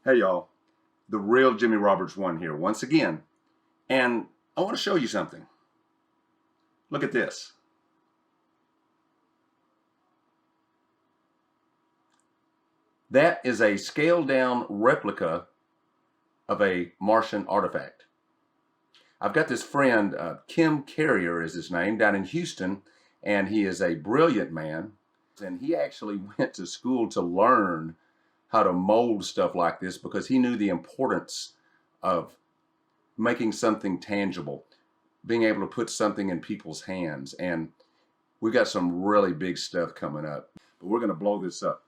Hey y'all, the real Jimmy Roberts 1 here once again, and I want to show you something. Look at this. That is a scaled down replica of a Martian artifact. I've got this friend, Kim Carrier is his name, down in Houston, and he is a brilliant man, and he actually went to school to learn how to mold stuff like this because he knew the importance of making something tangible, being able to put something in people's hands. And we've got some really big stuff coming up, but we're going to blow this up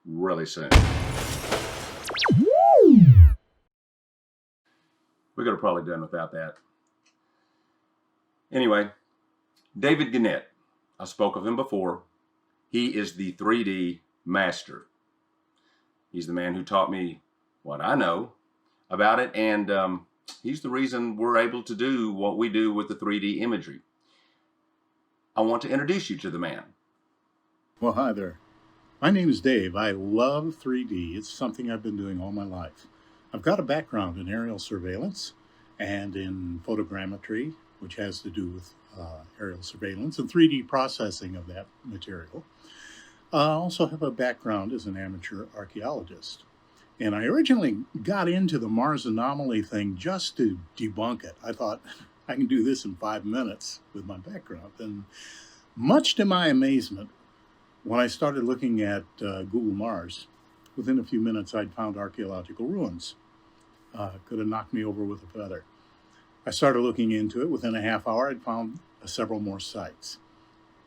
really soon. We could have probably done without that. Anyway, David Gannett, I spoke of him before. He is the 3D master. He's the man who taught me what I know about it, and he's the reason we're able to do what we do with the 3D imagery. I want to introduce you to the man. Well, hi there. My name is Dave. I love 3D. It's something I've been doing all my life. I've got a background in aerial surveillance and in photogrammetry, which has to do with aerial surveillance and 3D processing of that material. I also have a background as an amateur archaeologist. And I originally got into the Mars anomaly thing just to debunk it. I thought, I can do this in 5 minutes with my background. And much to my amazement, when I started looking at Google Mars, within a few minutes I'd found archaeological ruins. Could have knocked me over with a feather. I started looking into it. Within a half hour, I'd found several more sites.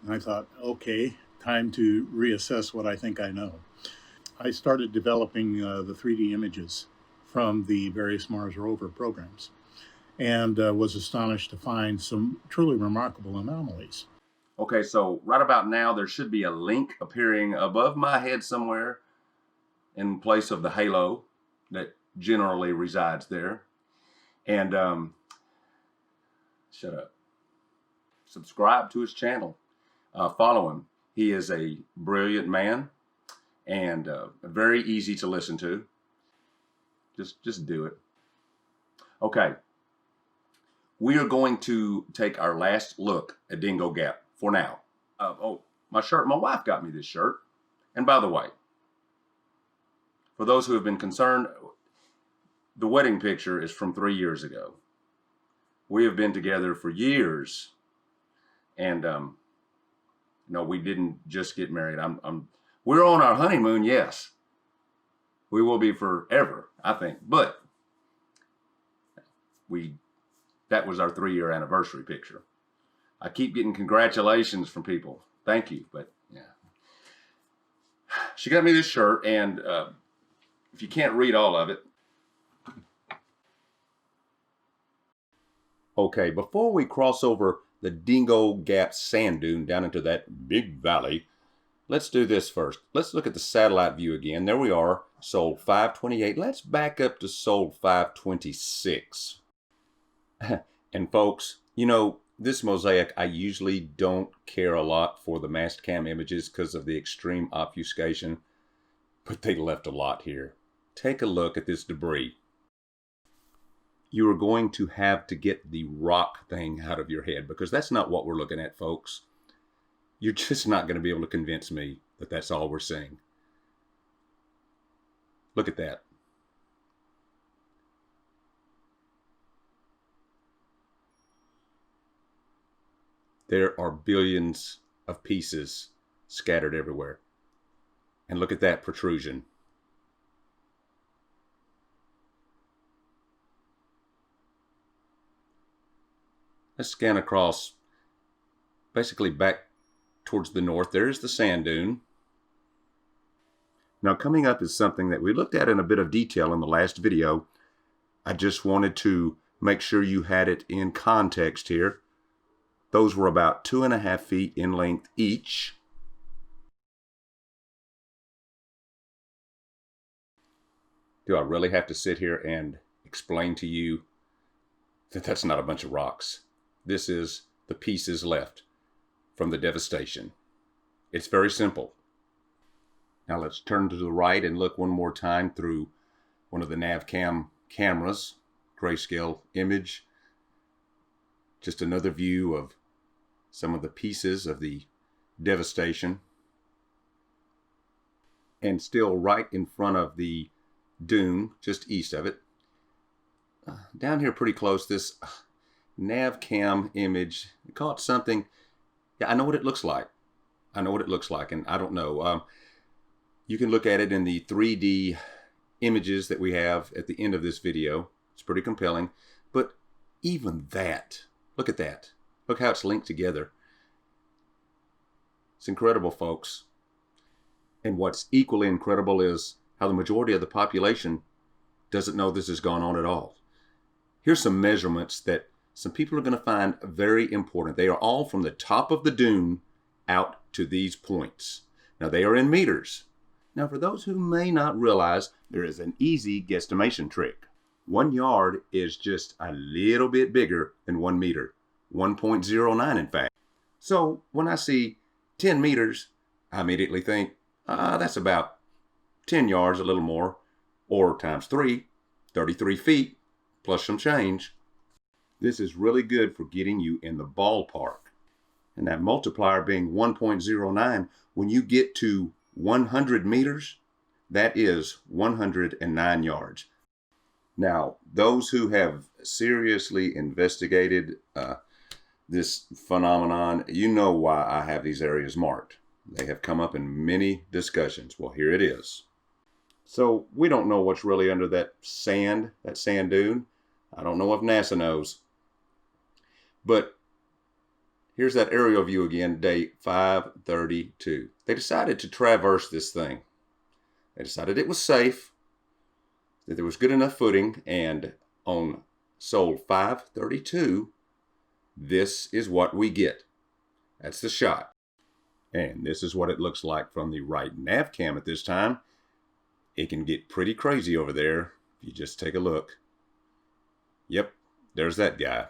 And I thought, okay, time to reassess what I think I know. I started developing the 3D images from the various Mars Rover programs and was astonished to find some truly remarkable anomalies. Okay, so right about now, there should be a link appearing above my head somewhere in place of the halo that generally resides there. And shut up. Subscribe to his channel. Follow him. He is a brilliant man and very easy to listen to. Just do it. Okay. We are going to take our last look at Dingo Gap for now. Oh, my shirt. My wife got me this shirt. And by the way, for those who have been concerned, the wedding picture is from 3 years ago. We have been together for years, and no, we didn't just get married. We're on our honeymoon, yes. We will be forever, I think. But that was our 3-year anniversary picture. I keep getting congratulations from people. Thank you, but yeah. She got me this shirt, and if you can't read all of it. Okay, before we cross over the Dingo Gap sand dune down into that big valley, let's do this first. Let's look at the satellite view again. There we are, Sol 528. Let's back up to Sol 526. And folks, you know, this mosaic, I usually don't care a lot for the mast cam images because of the extreme obfuscation, but they left a lot here. Take a look at this debris. You are going to have to get the rock thing out of your head because that's not what we're looking at, folks. You're just not going to be able to convince me that that's all we're seeing. Look at that. There are billions of pieces scattered everywhere. And look at that protrusion. Let's scan across, basically back towards the north. There's the sand dune. Now coming up is something that we looked at in a bit of detail in the last video. I just wanted to make sure you had it in context here. Those were about 2.5 feet in length each. Do I really have to sit here and explain to you that that's not a bunch of rocks? This is the pieces left from the devastation. It's very simple. Now let's turn to the right and look one more time through one of the NavCam cameras, grayscale image. Just another view of some of the pieces of the devastation. And still right in front of the dune, just east of it. Down here pretty close, this NavCam image caught something. Yeah, I know what it looks like. I know what it looks like, and I don't know. You can look at it in the 3D images that we have at the end of this video. It's pretty compelling. But even that, look at that. Look how it's linked together. It's incredible, folks. And what's equally incredible is how the majority of the population doesn't know this has gone on at all. Here's some measurements that some people are going to find very important. They are all from the top of the dune out to these points. Now, they are in meters. Now, for those who may not realize, there is an easy guesstimation trick. 1 yard is just a little bit bigger than 1 meter. 1.09, in fact. So, when I see 10 meters, I immediately think, that's about 10 yards, a little more, or times 3, 33 feet, plus some change. This is really good for getting you in the ballpark. And that multiplier being 1.09, when you get to 100 meters, that is 109 yards. Now, those who have seriously investigated this phenomenon, you know why I have these areas marked. They have come up in many discussions. Well, here it is. So we don't know what's really under that sand dune. I don't know if NASA knows. But here's that aerial view again, day 532. They decided to traverse this thing. They decided it was safe, that there was good enough footing, and on Sol 532, this is what we get. That's the shot. And this is what it looks like from the right nav cam at this time. It can get pretty crazy over there if you just take a look. Yep, there's that guy.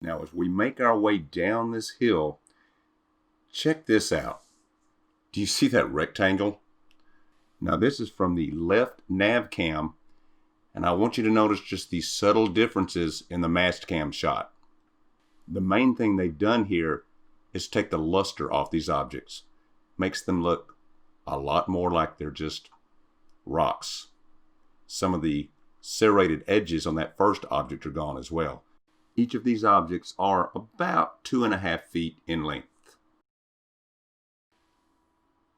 Now, as we make our way down this hill, check this out. Do you see that rectangle? Now, this is from the left nav cam, and I want you to notice just these subtle differences in the mast cam shot. The main thing they've done here is take the luster off these objects. Makes them look a lot more like they're just rocks. Some of the serrated edges on that first object are gone as well. Each of these objects are about 2.5 feet in length.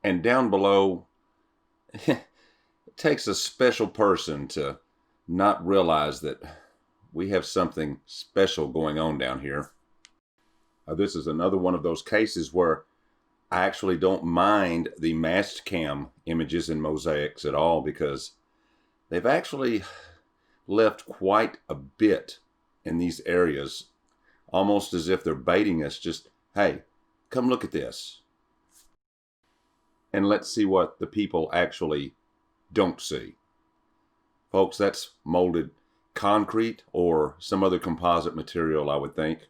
And down below, it takes a special person to not realize that we have something special going on down here. This is another one of those cases where I actually don't mind the mast cam images and mosaics at all, because they've actually left quite a bit in these areas, almost as if they're baiting us, just, hey, come look at this. And let's see what the people actually don't see. Folks, that's molded concrete or some other composite material, I would think.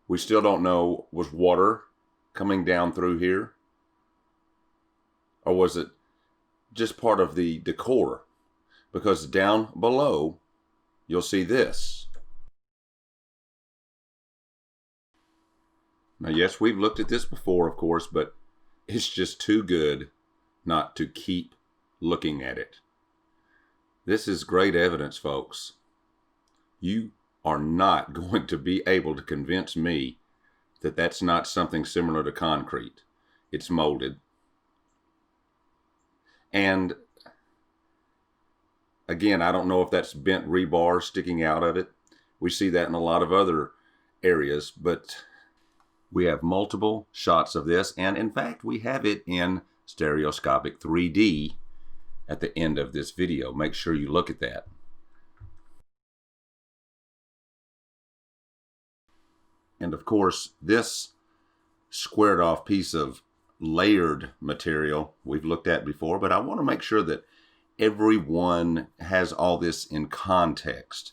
We still don't know, was water coming down through here? Or was it just part of the decor? Because down below, you'll see this. Now, yes, we've looked at this before, of course, but it's just too good not to keep looking at it. This is great evidence, folks. You are not going to be able to convince me that that's not something similar to concrete. It's molded. And again, I don't know if that's bent rebar sticking out of it. We see that in a lot of other areas, but we have multiple shots of this, and in fact, we have it in stereoscopic 3D at the end of this video. Make sure you look at that. And of course, this squared off piece of layered material we've looked at before, but I want to make sure that everyone has all this in context.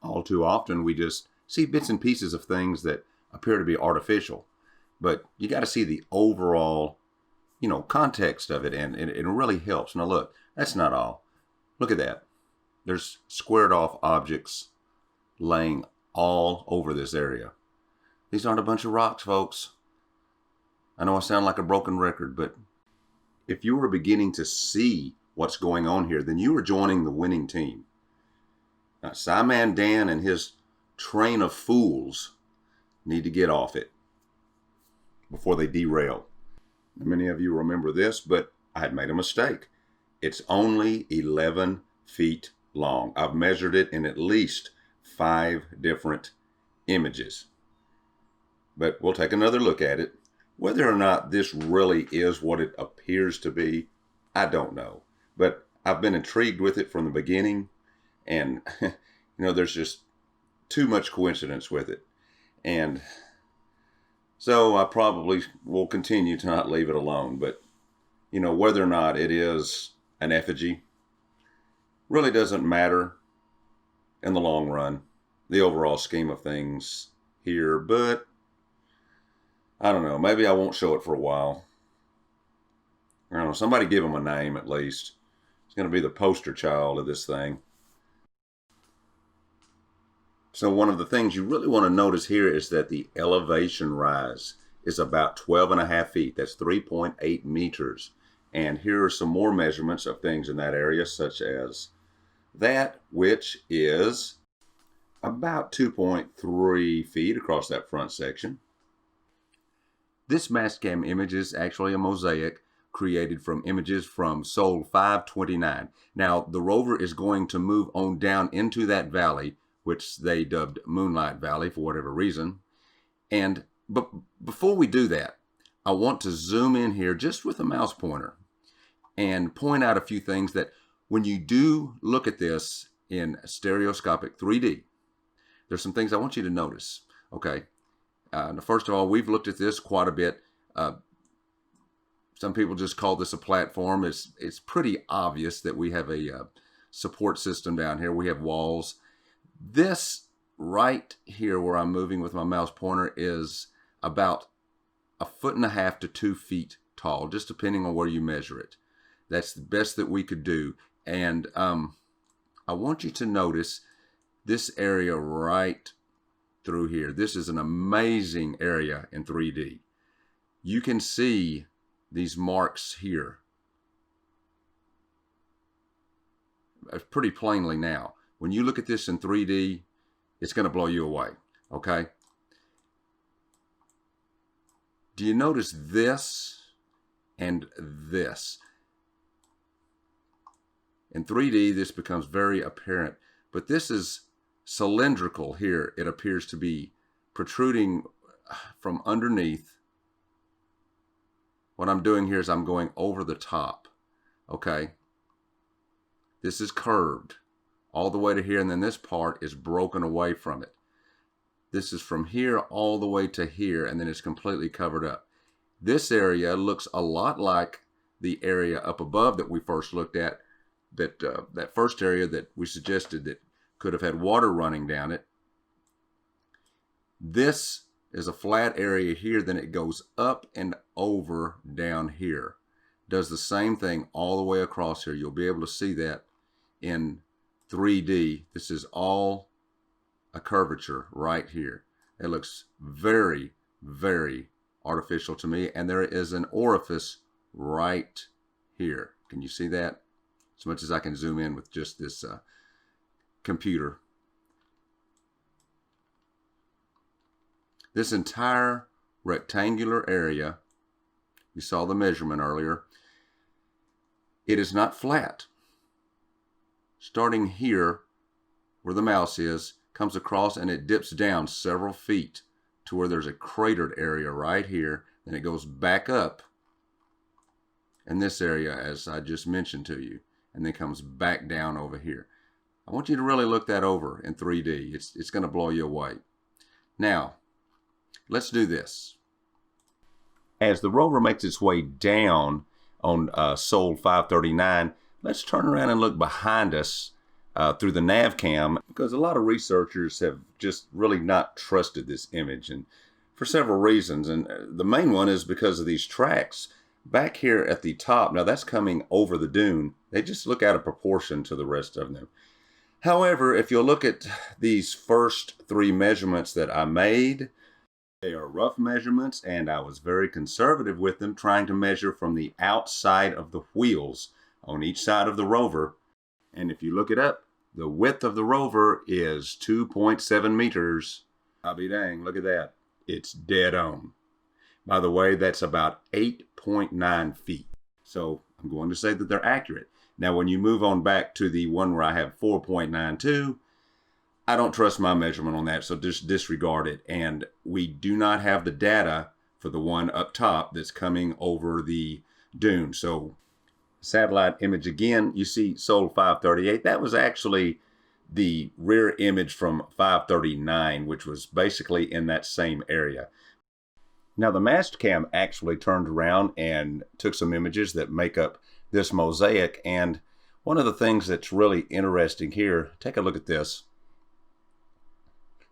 All too often we just see bits and pieces of things that appear to be artificial, but you got to see the overall context of it, and it really helps. Now look, that's not all. Look at that. There's squared off objects laying all over this area. These aren't a bunch of rocks, folks. I know I sound like a broken record, but if you are beginning to see what's going on here, then you are joining the winning team. Now, Simon Dan and his train of fools need to get off it before they derail. Many of you remember this, but I had made a mistake. It's only 11 feet long. I've measured it in at least 5 different images. But we'll take another look at it. Whether or not this really is what it appears to be, I don't know. But I've been intrigued with it from the beginning, and there's just too much coincidence with it. And so I probably will continue to not leave it alone. But, whether or not it is an effigy really doesn't matter in the long run, the overall scheme of things here. But I don't know, maybe I won't show it for a while. I don't know, somebody give him a name at least. It's going to be the poster child of this thing. So one of the things you really want to notice here is that the elevation rise is about 12.5 feet. That's 3.8 meters. And here are some more measurements of things in that area, such as that, which is about 2.3 feet across that front section. This Mastcam image is actually a mosaic created from images from Sol 529. Now, the rover is going to move on down into that valley, which they dubbed Moonlight Valley for whatever reason. But before we do that, I want to zoom in here just with a mouse pointer and point out a few things that when you do look at this in stereoscopic 3D, there's some things I want you to notice. Okay. First of all, we've looked at this quite a bit. Some people just call this a platform. It's pretty obvious that we have a support system down here. We have walls. This right here where I'm moving with my mouse pointer is about 1.5 feet to 2 feet tall, just depending on where you measure it. That's the best that we could do. And I want you to notice this area right through here. This is an amazing area in 3D. You can see these marks here pretty plainly now. When you look at this in 3D, it's going to blow you away, okay? Do you notice this and this? In 3D, this becomes very apparent, but this is cylindrical here. It appears to be protruding from underneath. What I'm doing here is I'm going over the top, okay? This is curved all the way to here, and then this part is broken away from it. This is from here all the way to here, and then it's completely covered up. This area looks a lot like the area up above that we first looked at, that first area that we suggested that could have had water running down it. This is a flat area here, then it goes up and over down here. Does the same thing all the way across here. You'll be able to see that in 3D. This is all a curvature right here. It looks very, very artificial to me, and there is an orifice right here. Can you see that? As much as I can zoom in with just this computer. This entire rectangular area, you saw the measurement earlier, it is not flat. Starting here, where the mouse is, comes across and it dips down several feet to where there's a cratered area right here. Then it goes back up in this area, as I just mentioned to you, and then comes back down over here. I want you to really look that over in 3D. It's going to blow you away. Now, let's do this. As the rover makes its way down on Sol 539, let's turn around and look behind us through the nav cam, because a lot of researchers have just really not trusted this image, and for several reasons. And the main one is because of these tracks. back here at the top, now that's coming over the dune. They just look out of proportion to the rest of them. However, if you'll look at these first 3 measurements that I made, they are rough measurements, and I was very conservative with them, trying to measure from the outside of the wheels on each side of the rover. And if you look it up, the width of the rover is 2.7 meters. I'll be dang, look at that. It's dead on. By the way, that's about 8.9 feet. So I'm going to say that they're accurate. Now, when you move on back to the one where I have 4.92, I don't trust my measurement on that, so just disregard it. And we do not have the data for the one up top that's coming over the dune. So satellite image again, you see Sol 538. That was actually the rear image from 539, which was basically in that same area. Now the mast cam actually turned around and took some images that make up this mosaic. And one of the things that's really interesting here, take a look at this.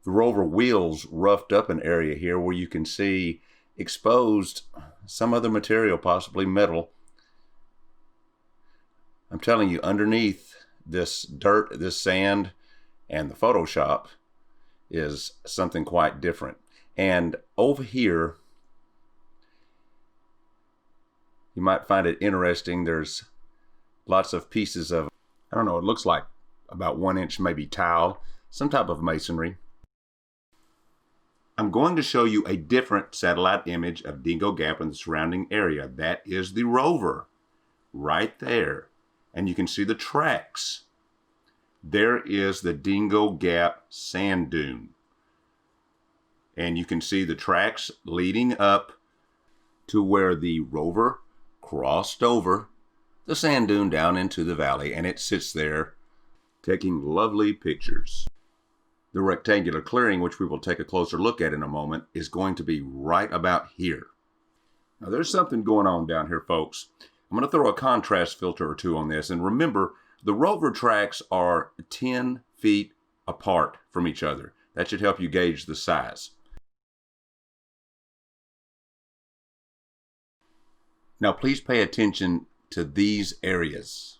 The rover wheels roughed up an area here where you can see exposed some other material, possibly metal. I'm telling you, underneath this dirt, this sand, and the Photoshop is something quite different. And over here, you might find it interesting. There's lots of pieces of, I don't know, it looks like about 1 inch maybe tile, some type of masonry. I'm going to show you a different satellite image of Dingo Gap and the surrounding area. That is the rover right there. And you can see the tracks. There is the Dingo Gap sand dune. And you can see the tracks leading up to where the rover crossed over the sand dune down into the valley, and it sits there taking lovely pictures. The rectangular clearing, which we will take a closer look at in a moment, is going to be right about here. Now there's something going on down here, folks. I'm going to throw a contrast filter or two on this, and remember, the rover tracks are 10 feet apart from each other. That should help you gauge the size. Now please pay attention to these areas.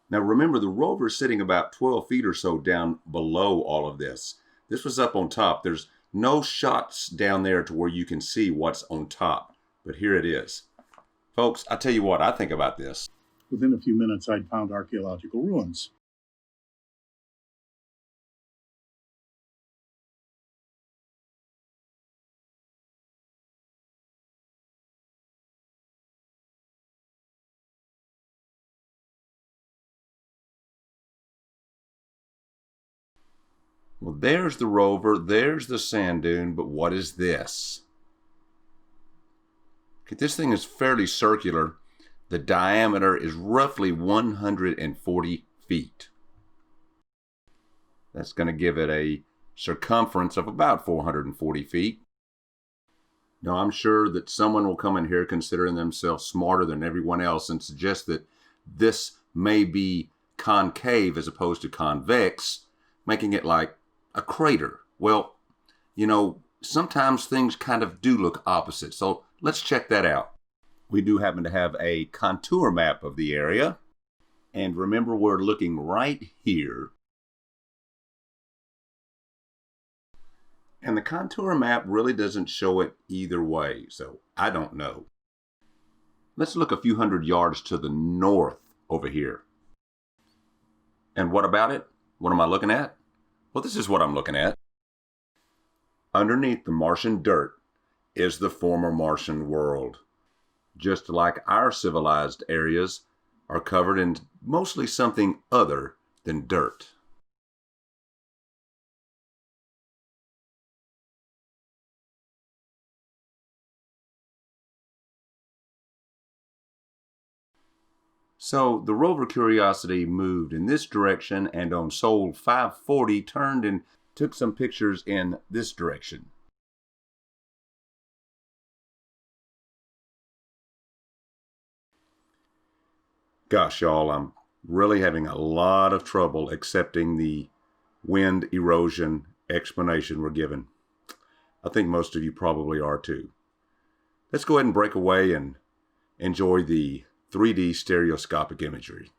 Now remember, the rover is sitting about 12 feet or so down below all of this. This was up on top. There's no shots down there to where you can see what's on top, but here it is. Folks, I tell you what I think about this. Within a few minutes, I'd found archaeological ruins. Well, there's the rover, there's the sand dune, but what is this? Okay, this thing is fairly circular. The diameter is roughly 140 feet. That's going to give it a circumference of about 440 feet. Now, I'm sure that someone will come in here considering themselves smarter than everyone else and suggest that this may be concave as opposed to convex, making it like a crater. Well, you know, sometimes things kind of do look opposite. So let's check that out. We do happen to have a contour map of the area. And remember, we're looking right here. And the contour map really doesn't show it either way, so I don't know. Let's look a few hundred yards to the north over here. And what about it? What am I looking at? Well, this is what I'm looking at. Underneath the Martian dirt is the former Martian world. Just like our civilized areas are covered in mostly something other than dirt. So the rover Curiosity moved in this direction, and on Sol 540 turned and took some pictures in this direction. Gosh, y'all, I'm really having a lot of trouble accepting the wind erosion explanation we're given. I think most of you probably are too. Let's go ahead and break away and enjoy the 3D stereoscopic imagery.